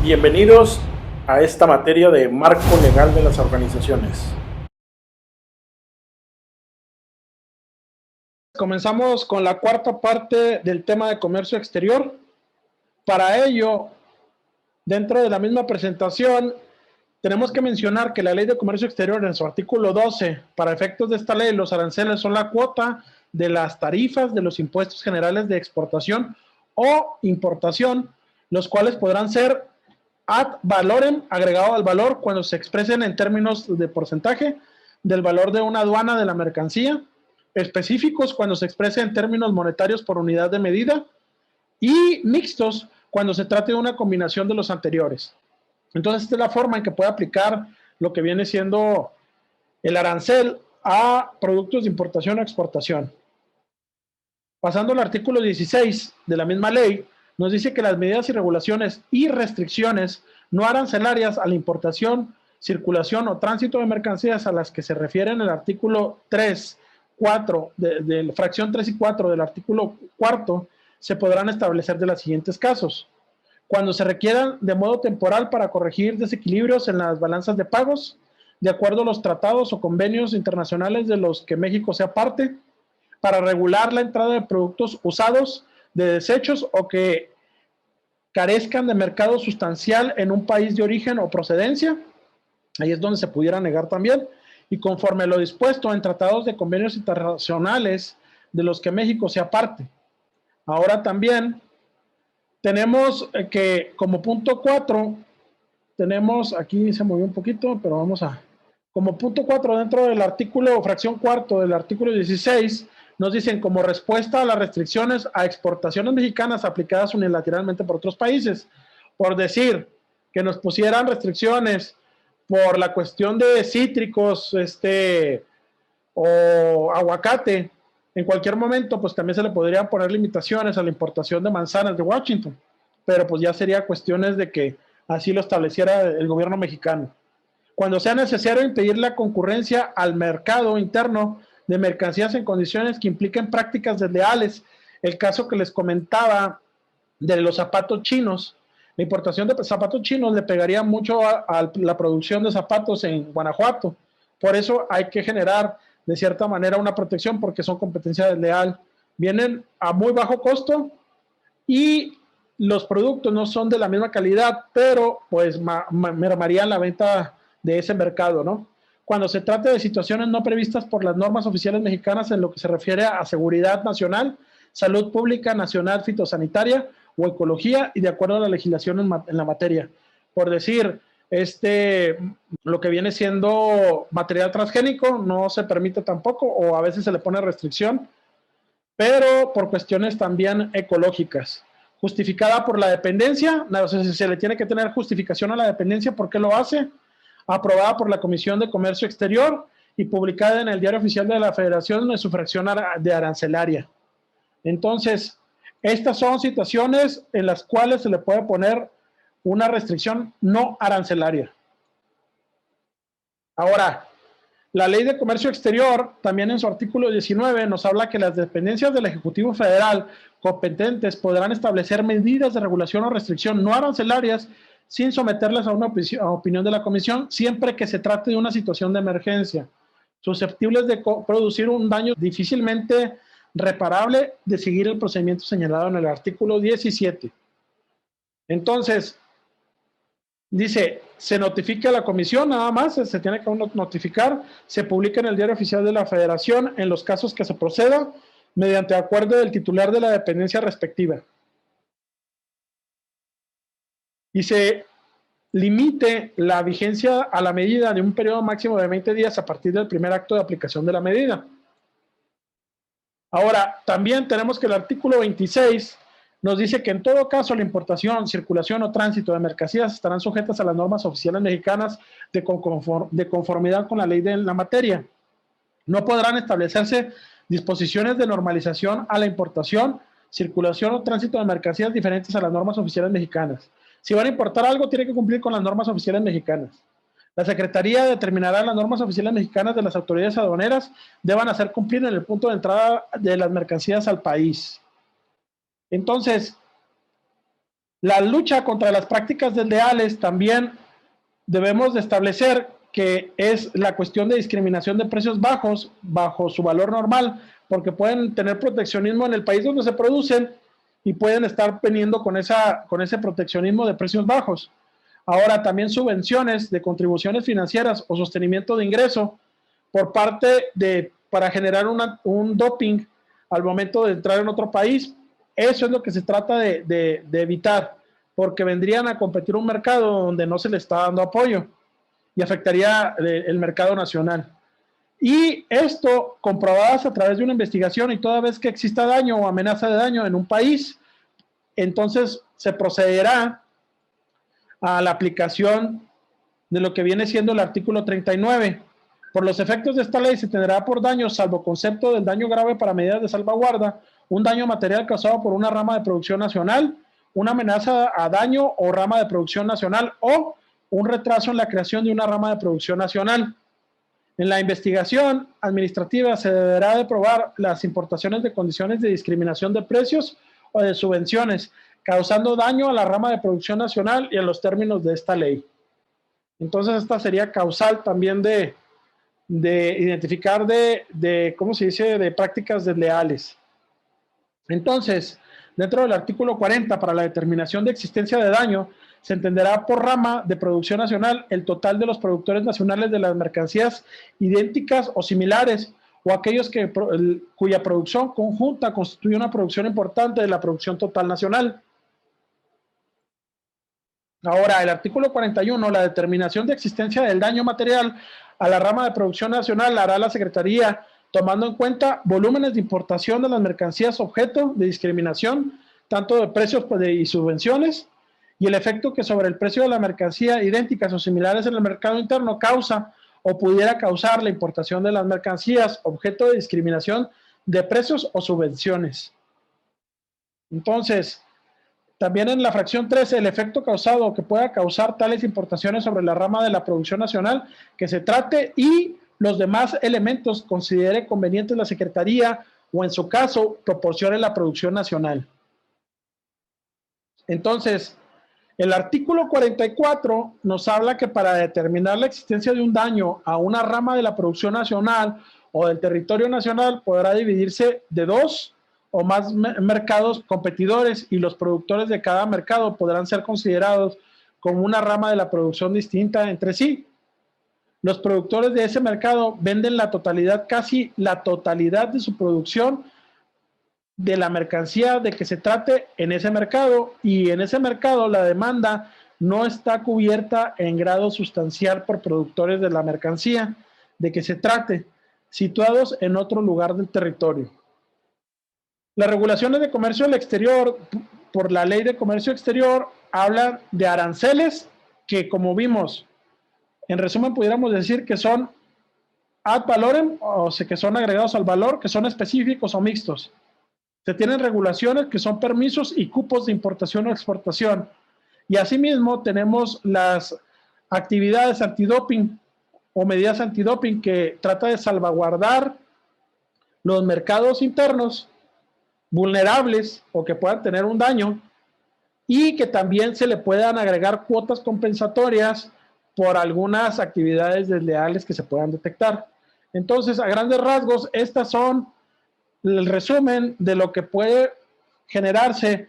Bienvenidos a esta materia de marco legal de las organizaciones. Comenzamos con la cuarta parte del tema de comercio exterior. Para ello, dentro de la misma presentación, tenemos que mencionar que la Ley de Comercio Exterior, en su artículo 12, para efectos de esta ley, los aranceles son la cuota de las tarifas de los impuestos generales de exportación o importación, los cuales podrán ser ad valorem, agregado al valor, cuando se expresen en términos de porcentaje del valor de una aduana de la mercancía, específicos cuando se exprese en términos monetarios por unidad de medida, y mixtos cuando se trate de una combinación de los anteriores. Entonces, esta es la forma en que puede aplicar lo que viene siendo el arancel a productos de importación o exportación. Pasando al artículo 16 de la misma ley, nos dice que las medidas y regulaciones y restricciones no arancelarias a la importación, circulación o tránsito de mercancías a las que se refieren el artículo 3, 4, de fracción 3 y 4 del artículo 4, se podrán establecer de los siguientes casos. Cuando se requieran de modo temporal para corregir desequilibrios en las balanzas de pagos, de acuerdo a los tratados o convenios internacionales de los que México sea parte, para regular la entrada de productos usados, de desechos o que carezcan de mercado sustancial en un país de origen o procedencia. Ahí es donde se pudiera negar también. Y conforme a lo dispuesto en tratados de convenios internacionales de los que México sea parte. Ahora también tenemos que como punto 4, tenemos, aquí se movió un poquito, pero vamos a, como punto 4 dentro del artículo, fracción cuarto del artículo 16, nos dicen como respuesta a las restricciones a exportaciones mexicanas aplicadas unilateralmente por otros países. Por decir que nos pusieran restricciones por la cuestión de cítricos, o aguacate, en cualquier momento, pues también se le podrían poner limitaciones a la importación de manzanas de Washington, pero pues ya sería cuestiones de que así lo estableciera el gobierno mexicano. Cuando sea necesario impedir la concurrencia al mercado interno de mercancías en condiciones que impliquen prácticas desleales, el caso que les comentaba de los zapatos chinos, la importación de zapatos chinos le pegaría mucho a la producción de zapatos en Guanajuato. Por eso hay que generar de cierta manera una protección porque son competencia desleal. Vienen a muy bajo costo y los productos no son de la misma calidad, pero pues mermarían la venta de ese mercado, ¿no? Cuando se trata de situaciones no previstas por las normas oficiales mexicanas en lo que se refiere a seguridad nacional, salud pública nacional fitosanitaria o ecología y de acuerdo a la legislación en la materia. Por decir, lo que viene siendo material transgénico no se permite tampoco o a veces se le pone restricción, pero por cuestiones también ecológicas. Justificada por la dependencia, no sé si se le tiene que tener justificación a la dependencia, ¿por qué lo hace? Aprobada por la Comisión de Comercio Exterior y publicada en el Diario Oficial de la Federación de su fracción de arancelaria. Entonces, estas son situaciones en las cuales se le puede poner una restricción no arancelaria. Ahora, la Ley de Comercio Exterior, también en su artículo 19, nos habla que las dependencias del Ejecutivo Federal competentes podrán establecer medidas de regulación o restricción no arancelarias sin someterlas a una opinión de la Comisión, siempre que se trate de una situación de emergencia, susceptibles de producir un daño difícilmente reparable de seguir el procedimiento señalado en el artículo 17. Entonces, dice, se notifica a la comisión, nada más, se tiene que notificar, se publica en el Diario Oficial de la Federación en los casos que se proceda, mediante acuerdo del titular de la dependencia respectiva. Y se limite la vigencia a la medida de un periodo máximo de 20 días a partir del primer acto de aplicación de la medida. Ahora, también tenemos que el artículo 26 nos dice que en todo caso la importación, circulación o tránsito de mercancías estarán sujetas a las normas oficiales mexicanas de conformidad con la ley de la materia. No podrán establecerse disposiciones de normalización a la importación, circulación o tránsito de mercancías diferentes a las normas oficiales mexicanas. Si van a importar algo, tiene que cumplir con las normas oficiales mexicanas. La Secretaría determinará las normas oficiales mexicanas de las autoridades aduaneras deban hacer cumplir en el punto de entrada de las mercancías al país. Entonces, La lucha contra las prácticas desleales también debemos de establecer que es la cuestión de discriminación de precios bajos bajo su valor normal, porque pueden tener proteccionismo en el país donde se producen y pueden estar veniendo con ese proteccionismo de precios bajos. Ahora, también subvenciones de contribuciones financieras o sostenimiento de ingreso por parte para generar un doping al momento de entrar en otro país. Eso es lo que se trata de evitar, porque vendrían a competir un mercado donde no se le está dando apoyo y afectaría el mercado nacional. Y esto, comprobadas a través de una investigación, y toda vez que exista daño o amenaza de daño en un país, entonces se procederá a la aplicación de lo que viene siendo el artículo 39. Por los efectos de esta ley se tendrá por daño, salvo concepto del daño grave para medidas de salvaguarda, un daño material causado por una rama de producción nacional, una amenaza a daño o rama de producción nacional o un retraso en la creación de una rama de producción nacional. En la investigación administrativa se deberá de probar las importaciones de condiciones de discriminación de precios o de subvenciones, causando daño a la rama de producción nacional y a los términos de esta ley. Entonces, esta sería causal también de identificar ¿cómo se dice?, de prácticas desleales. Entonces, dentro del artículo 40, para la determinación de existencia de daño, se entenderá por rama de producción nacional el total de los productores nacionales de las mercancías idénticas o similares, o aquellos cuya producción conjunta constituye una producción importante de la producción total nacional. Ahora, el artículo 41, la determinación de existencia del daño material a la rama de producción nacional la hará la Secretaría, tomando en cuenta volúmenes de importación de las mercancías objeto de discriminación, tanto de precios y subvenciones, y el efecto que sobre el precio de la mercancía idénticas o similares en el mercado interno causa o pudiera causar la importación de las mercancías objeto de discriminación de precios o subvenciones. Entonces, también en la fracción 13, el efecto causado que pueda causar tales importaciones sobre la rama de la producción nacional que se trate y los demás elementos considere convenientes la Secretaría o en su caso proporcione la producción nacional. Entonces, el artículo 44 nos habla que para determinar la existencia de un daño a una rama de la producción nacional o del territorio nacional podrá dividirse de dos o más mercados competidores y los productores de cada mercado podrán ser considerados como una rama de la producción distinta entre sí. Los productores de ese mercado venden la totalidad, casi la totalidad de su producción de la mercancía de que se trate en ese mercado, y en ese mercado la demanda no está cubierta en grado sustancial por productores de la mercancía de que se trate, situados en otro lugar del territorio. Las regulaciones de comercio al exterior, por la Ley de Comercio Exterior, hablan de aranceles que, como vimos, en resumen pudiéramos decir que son ad valorem, o sea, que son agregados al valor, que son específicos o mixtos. Se tienen regulaciones que son permisos y cupos de importación o exportación. Y asimismo tenemos las actividades antidoping o medidas antidoping que trata de salvaguardar los mercados internos vulnerables o que puedan tener un daño, y que también se le puedan agregar cuotas compensatorias por algunas actividades desleales que se puedan detectar. Entonces, a grandes rasgos, estas son el resumen de lo que puede generarse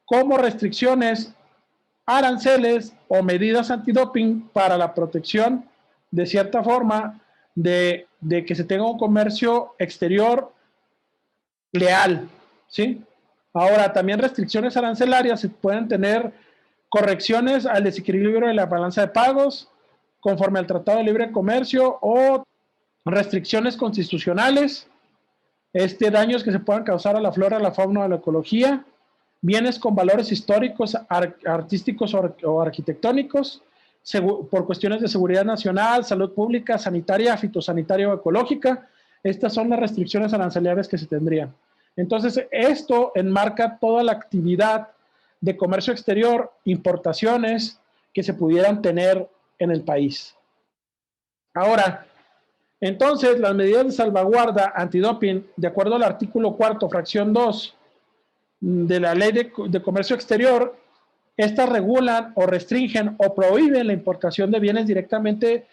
como restricciones, aranceles o medidas antidoping para la protección, de cierta forma, de que se tenga un comercio exterior leal, ¿sí? Ahora, también restricciones arancelarias se pueden tener correcciones al desequilibrio de la balanza de pagos conforme al Tratado de Libre Comercio, o restricciones constitucionales, daños que se puedan causar a la flora, a la fauna, a la ecología, bienes con valores históricos, artísticos o arquitectónicos, por cuestiones de seguridad nacional, salud pública, sanitaria, fitosanitaria o ecológica. Estas son las restricciones arancelarias que se tendrían. Entonces, esto enmarca toda la actividad de comercio exterior, importaciones que se pudieran tener en el país. Ahora, entonces, las medidas de salvaguarda antidoping, de acuerdo al artículo 4, fracción 2 de la Ley de Comercio Exterior, Estas regulan o restringen o prohíben la importación de bienes directamente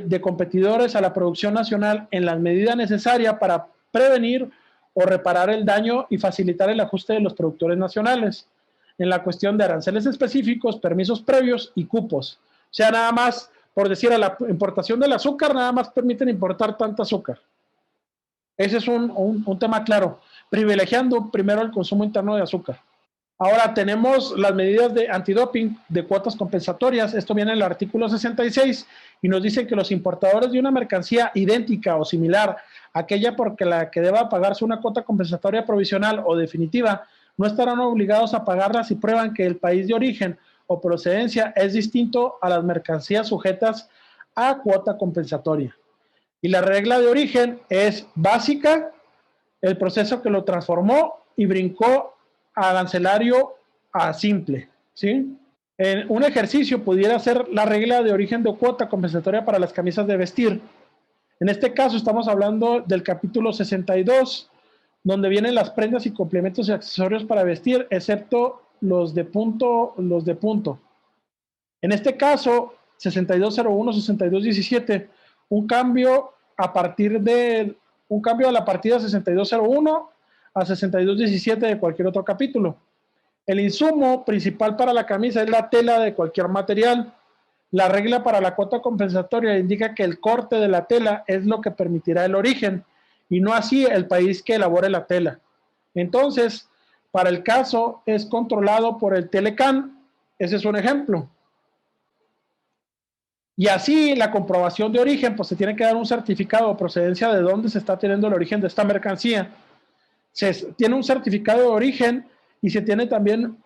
de competidores a la producción nacional en la medida necesaria para prevenir o reparar el daño y facilitar el ajuste de los productores nacionales en la cuestión de aranceles específicos, permisos previos y cupos. O sea, nada más, por decir, a la importación del azúcar, nada más permiten importar tanta azúcar. Ese es un tema claro, privilegiando primero el consumo interno de azúcar. Ahora tenemos las medidas de antidoping de cuotas compensatorias. Esto viene en el artículo 66 y nos dicen que los importadores de una mercancía idéntica o similar a aquella por la que deba pagarse una cuota compensatoria provisional o definitiva, no estarán obligados a pagarla si prueban que el país de origen o procedencia es distinto a las mercancías sujetas a cuota compensatoria. Y la regla de origen es básica, el proceso que lo transformó y brincó arancelario a simple, ¿sí? En un ejercicio pudiera ser la regla de origen de cuota compensatoria para las camisas de vestir. En este caso estamos hablando del capítulo 62, donde vienen las prendas y complementos y accesorios para vestir, excepto los de punto. En este caso, 6201, 6217, un cambio a la partida 6201 a 6217 de cualquier otro capítulo. El insumo principal para la camisa es la tela de cualquier material. La regla para la cuota compensatoria indica que el corte de la tela es lo que permitirá el origen y no así el país que elabore la tela. Entonces, para el caso es controlado por el Telecan. Ese es un ejemplo. Y así la comprobación de origen, pues se tiene que dar un certificado de procedencia de dónde se está teniendo el origen de esta mercancía. Se tiene un certificado de origen y se tiene también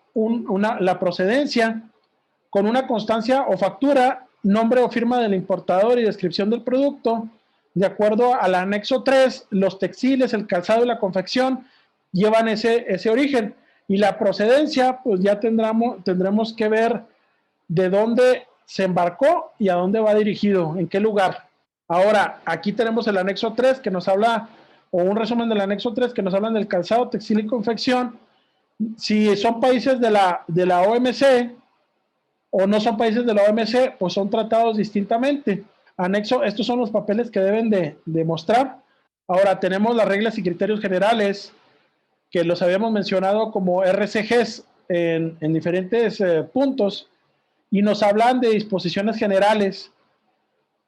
la procedencia con una constancia o factura, nombre o firma del importador y descripción del producto. De acuerdo al anexo 3, los textiles, el calzado y la confección llevan ese origen. Y la procedencia, pues ya tendremos que ver de dónde se embarcó y a dónde va dirigido, en qué lugar. Ahora, aquí tenemos el anexo 3 que nos habla, o un resumen del anexo 3 que nos hablan del calzado, textil y confección. Si son países de la OMC o no son países de la OMC, pues son tratados distintamente. Anexo, estos son los papeles que deben de mostrar. Ahora tenemos las reglas y criterios generales que los habíamos mencionado como RCGs en diferentes puntos y nos hablan de disposiciones generales,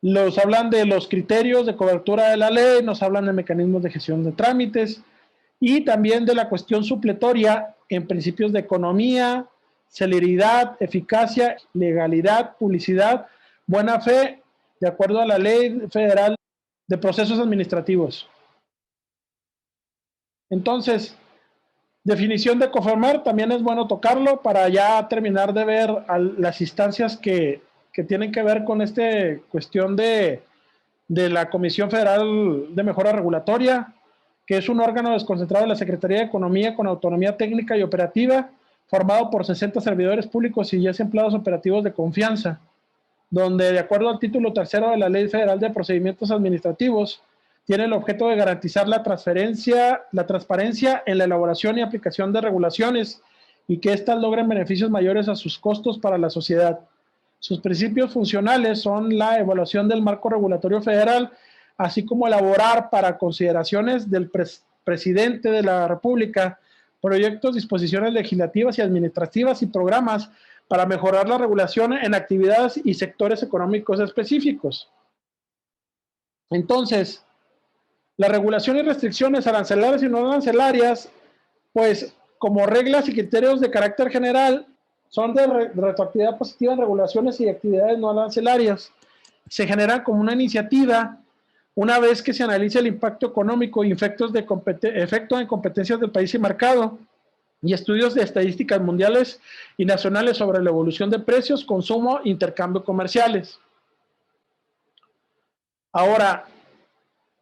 nos hablan de los criterios de cobertura de la ley, nos hablan de mecanismos de gestión de trámites y también de la cuestión supletoria en principios de economía, celeridad, eficacia, legalidad, publicidad, buena fe, de acuerdo a la Ley Federal de Procesos Administrativos. Entonces, definición de COFEMAR, también es bueno tocarlo para ya terminar de ver las instancias que tienen que ver con esta cuestión de la Comisión Federal de Mejora Regulatoria, que es un órgano desconcentrado de la Secretaría de Economía con autonomía técnica y operativa, formado por 60 servidores públicos y 10 empleados operativos de confianza, donde de acuerdo al título tercero de la Ley Federal de Procedimientos Administrativos, tiene el objeto de garantizar la transparencia en la elaboración y aplicación de regulaciones y que éstas logren beneficios mayores a sus costos para la sociedad. Sus principios funcionales son la evaluación del marco regulatorio federal, así como elaborar para consideraciones del presidente de la República proyectos, disposiciones legislativas y administrativas y programas para mejorar la regulación en actividades y sectores económicos específicos. Entonces, la regulación y restricciones arancelarias y no arancelarias, pues como reglas y criterios de carácter general, son de retroactividad positiva en regulaciones y actividades no arancelarias. Se generan como una iniciativa una vez que se analice el impacto económico y efecto en competencias del país y mercado y estudios de estadísticas mundiales y nacionales sobre la evolución de precios, consumo e intercambio comerciales. Ahora,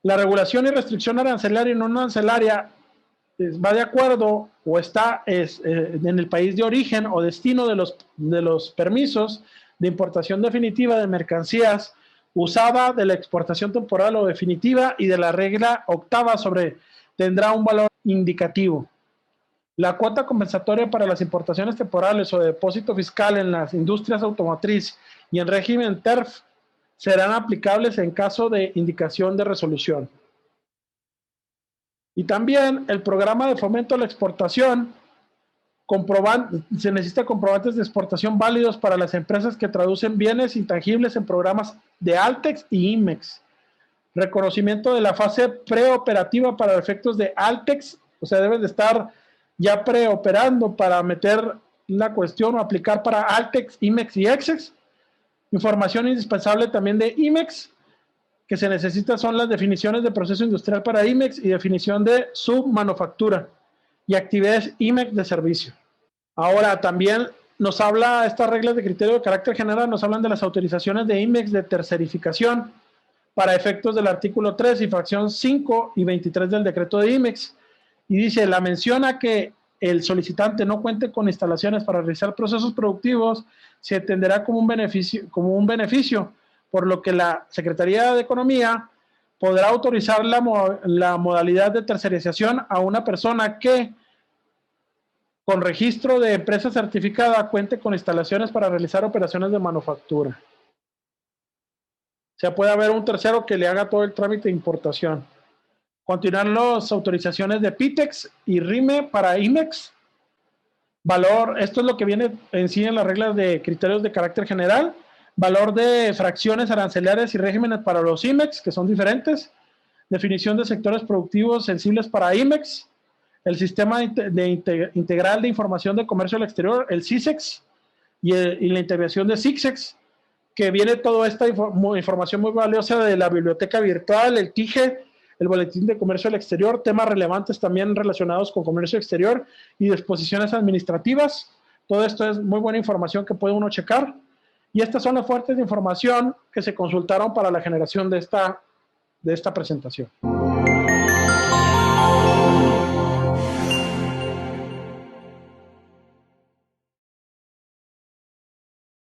la regulación y restricción arancelaria y no arancelaria va de acuerdo o está en el país de origen o destino de los permisos de importación definitiva de mercancías usada, de la exportación temporal o definitiva y de la regla octava sobre tendrá un valor indicativo. La cuota compensatoria para las importaciones temporales o de depósito fiscal en las industrias automotriz y en régimen TERF serán aplicables en caso de indicación de resolución. Y también el programa de fomento a la exportación, se necesita comprobantes de exportación válidos para las empresas que traducen bienes intangibles en programas de Altex y IMEX. Reconocimiento de la fase preoperativa para efectos de Altex, o sea, deben de estar ya preoperando para meter la cuestión o aplicar para Altex, IMEX y EXEX. Información indispensable también de IMEX, que se necesita son las definiciones de proceso industrial para IMEX y definición de submanufactura y actividades IMEX de servicio. Ahora también nos habla, estas reglas de criterio de carácter general nos hablan de las autorizaciones de IMEX de tercerificación para efectos del artículo 3 y fracción 5 y 23 del decreto de IMEX. Y dice, la menciona que el solicitante no cuente con instalaciones para realizar procesos productivos se entenderá como un beneficio, por lo que la Secretaría de Economía podrá autorizar la modalidad de tercerización a una persona que con registro de empresa certificada cuente con instalaciones para realizar operaciones de manufactura. O sea, puede haber un tercero que le haga todo el trámite de importación. Continuar las autorizaciones de PITEX y RIME para IMEX. Valor, esto es lo que viene en sí en las reglas de criterios de carácter general. Valor de fracciones arancelarias y regímenes para los IMEX, que son diferentes. Definición de sectores productivos sensibles para IMEX. El sistema integral de información de comercio al exterior, el SISEX, y la integración de SIXEX, que viene toda esta información muy valiosa de la biblioteca virtual, el TIGE, el boletín de comercio al exterior, temas relevantes también relacionados con comercio exterior y disposiciones administrativas. Todo esto es muy buena información que puede uno checar. Y estas son las fuentes de información que se consultaron para la generación de esta presentación.